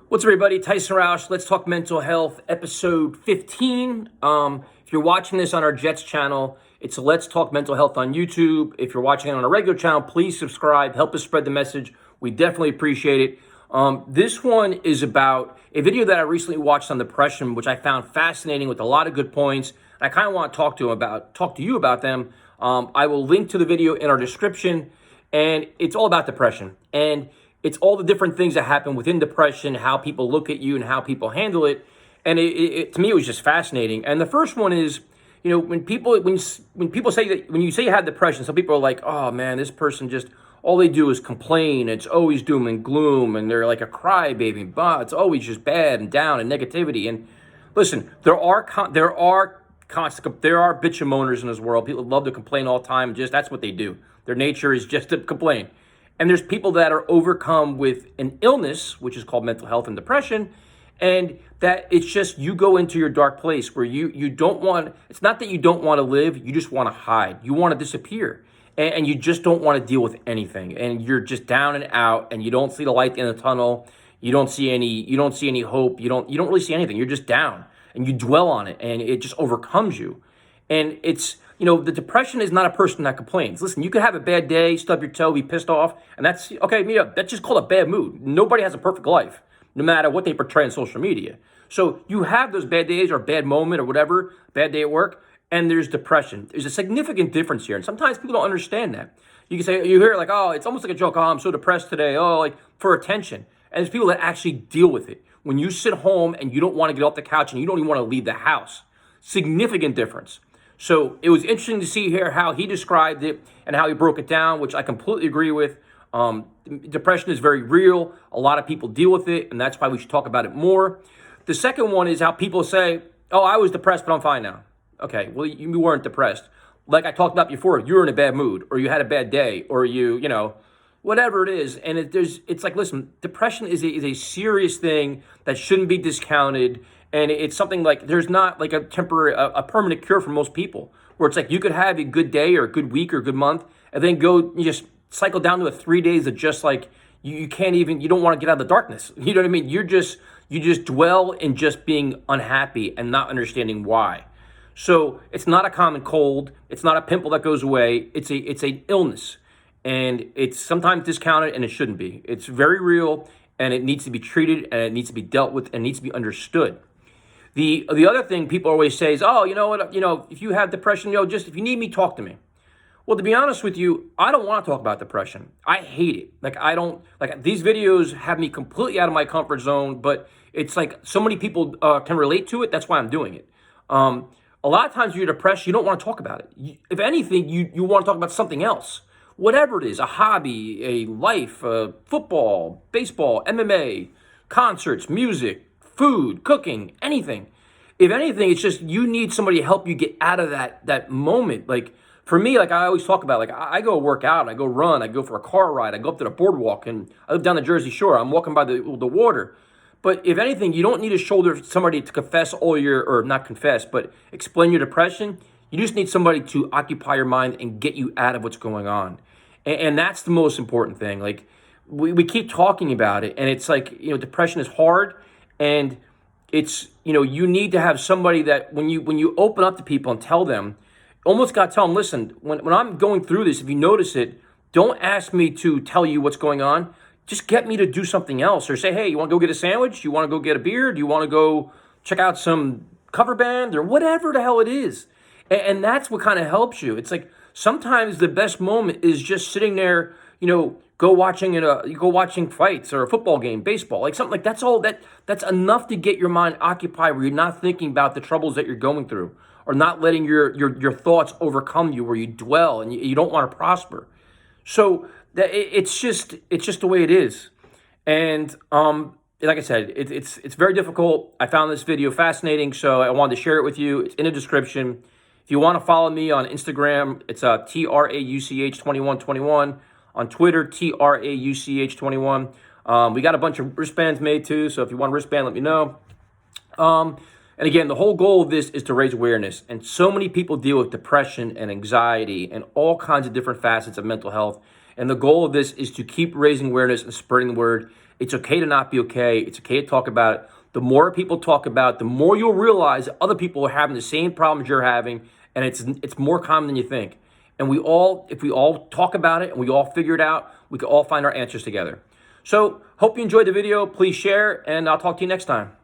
What's up, everybody? Tyson Roush, Let's Talk Mental Health, episode 15. If you're watching this on our Jets channel, it's Let's Talk Mental Health on YouTube. If you're watching it on a regular channel, please subscribe. Help us spread the message. We definitely appreciate it. This one is about a video that I recently watched on depression, which I found fascinating with a lot of good points. I kind of want to talk to you about them. I will link to the video in our description, and it's all about depression. And it's all the different things that happen within depression, how people look at you and how people handle it. And to me, it was just fascinating. And the first one is, when you say that, when you say you have depression, some people are like, oh man, this person just, all they do is complain. It's always doom and gloom. And they're like a crybaby. But it's always just bad and down and negativity. And listen, there are bitch and moaners in this world. People love to complain all the time. That's what they do. Their nature is just to complain. And there's people that are overcome with an illness, which is called mental health and depression, and that it's just you go into your dark place where you don't want, it's not that you don't want to live, you just want to hide. You want to disappear. And you just don't want to deal with anything. And you're just down and out, and you don't see the light in the tunnel. You don't see any hope. You don't really see anything. You're just down, and you dwell on it, and it just overcomes you. And it's, the depression is not a person that complains. Listen, you could have a bad day, stub your toe, be pissed off, and that's, okay, that's just called a bad mood. Nobody has a perfect life, no matter what they portray on social media. So you have those bad days or bad moment or whatever, bad day at work, and there's depression. There's a significant difference here, and sometimes people don't understand that. You can say, you hear like, oh, it's almost like a joke, oh, I'm so depressed today, oh, like for attention. And there's people that actually deal with it. When you sit home and you don't want to get off the couch and you don't even want to leave the house, significant difference. So it was interesting to see here how he described it and how he broke it down, which I completely agree with. Depression is very real. A lot of people deal with it, and that's why we should talk about it more. The second one is how people say, oh, I was depressed, but I'm fine now. Okay, well, you weren't depressed. Like I talked about before, you were in a bad mood, or you had a bad day, or whatever it is. And it's like, listen, depression is a serious thing that shouldn't be discounted. And it's something like there's not like a permanent cure for most people, where it's like you could have a good day or a good week or a good month and then you just cycle down to 3 days of just like you don't want to get out of the darkness. You know what I mean? You just dwell in just being unhappy and not understanding why. So it's not a common cold. It's not a pimple that goes away. It's an illness, and it's sometimes discounted, and it shouldn't be. It's very real, and it needs to be treated, and it needs to be dealt with, and it needs to be understood. The other thing people always say is, oh, you know what, if you have depression, just if you need me, talk to me. Well, to be honest with you, I don't want to talk about depression. I hate it. These videos have me completely out of my comfort zone, but it's like so many people can relate to it. That's why I'm doing it. A lot of times when you're depressed, you don't want to talk about it. If anything, you want to talk about something else. Whatever it is, a hobby, a life, football, baseball, MMA, concerts, music, food, cooking, anything. If anything, it's just you need somebody to help you get out of that moment. Like for me, like I always talk about, like I go work out, I go run, I go for a car ride, I go up to the boardwalk, and I live down the Jersey Shore. I'm walking by the water. But if anything, you don't need to shoulder somebody to confess but explain your depression. You just need somebody to occupy your mind and get you out of what's going on. And that's the most important thing. Like we keep talking about it, and it's like, depression is hard. And it's, you need to have somebody that when you open up to people and tell them, almost got to tell them, listen, when I'm going through this, if you notice it, don't ask me to tell you what's going on. Just get me to do something else, or say, hey, you want to go get a sandwich? You want to go get a beer? Do you want to go check out some cover band or whatever the hell it is? And that's what kind of helps you. It's like sometimes the best moment is just sitting there, go watching fights or a football game, baseball, like something like that's enough to get your mind occupied where you're not thinking about the troubles that you're going through, or not letting your thoughts overcome you, where you dwell and you don't want to prosper. So it's just the way it is. And like I said, it's very difficult. I found this video fascinating, so I wanted to share it with you. It's in the description. If you want to follow me on Instagram, it's TRAUCH2121. On Twitter, TRAUCH21. We got a bunch of wristbands made too, so if you want a wristband, let me know. And again, the whole goal of this is to raise awareness. And so many people deal with depression and anxiety and all kinds of different facets of mental health. And the goal of this is to keep raising awareness and spreading the word. It's okay to not be okay. It's okay to talk about it. The more people talk about it, the more you'll realize that other people are having the same problems you're having, and it's more common than you think. And if we all talk about it and we all figure it out, we can all find our answers together. So hope you enjoyed the video. Please share, and I'll talk to you next time.